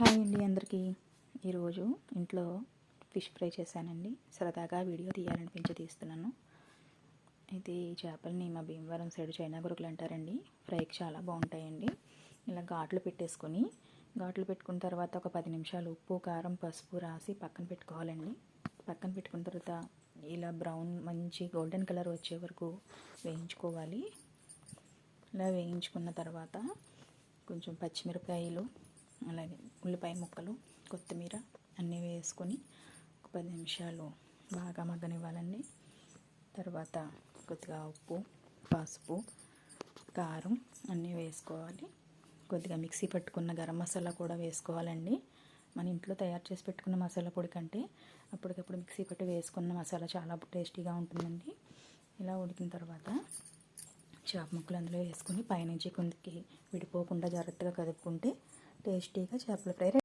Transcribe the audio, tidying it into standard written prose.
Hi అండి అందరికీ. ఈరోజు ఇంట్లో ఫిష్ ఫ్రై చేశానండి. సరదాగా వీడియో తీయాలనిపించి తీస్తున్నాను. అయితే ఈ చేపల్ని మా భీమవరం సైడ్ చైనా గురుకులు అంటారండి. ఫ్రైకి చాలా బాగుంటాయండి. ఇలా ఘాట్లు పెట్టుకున్న తర్వాత ఒక 10 నిమిషాలు ఉప్పు కారం పసుపు రాసి పక్కన పెట్టుకోవాలండి. పక్కన పెట్టుకున్న తర్వాత ఇలా బ్రౌన్ మంచి గోల్డెన్ కలర్ వచ్చే వరకు వేయించుకోవాలి. ఇలా వేయించుకున్న తర్వాత కొంచెం పచ్చిమిరపకాయలు అలాగే ఉల్లిపాయ ముక్కలు కొత్తిమీర అన్నీ వేసుకొని ఒక 10 నిమిషాలు బాగా మగ్గనివ్వాలండి. తర్వాత కొద్దిగా ఉప్పు పసుపు కారం అన్నీ వేసుకోవాలి. కొద్దిగా మిక్సీ పట్టుకున్న గరం మసాలా కూడా వేసుకోవాలండి. మన ఇంట్లో తయారు చేసి పెట్టుకున్న మసాలా పొడి కంటే అప్పటికప్పుడు మిక్సీ పట్టి వేసుకున్న మసాలా చాలా టేస్టీగా ఉంటుందండి. ఇలా ఉడికిన తర్వాత చేప ముక్కలు అందులో వేసుకొని పైనుంచి కిందకి విడిపోకుండా జాగ్రత్తగా కదుపుకుంటే టేస్టీగా చేపల ఫ్రై